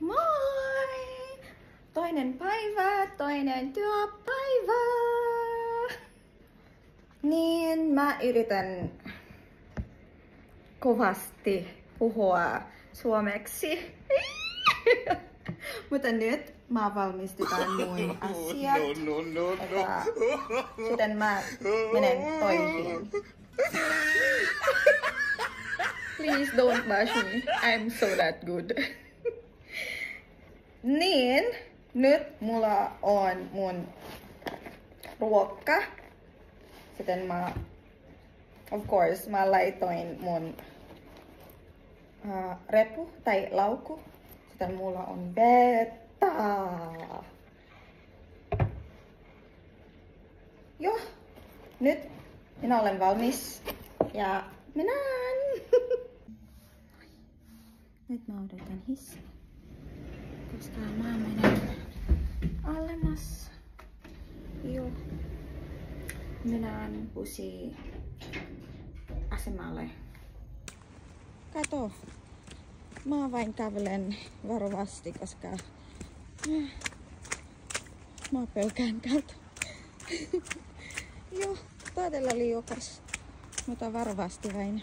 Moi! Toinen päivä, toinen työpäivä. Niin, mä yritän kovasti puhua suomeksi. Mutta nyt mä valmistetaan mun asiat. Sitten mä menen toihin. Please don't bash me. I'm so that good. Niin, nyt mulla on mun ruokka. Sitten of course, mä laitoin mun repu tai laukku. Sitten mulla on vettä. Joo, nyt minä olen valmis ja mennään. Nyt mä odotan hissiä, koska mä menen alemmas. Joo. Mennään bussi asemalle. Kato, mä vain kävelen varovasti, koska mä pelkään täältä. Joo, todella liukas, mutta varovasti vain.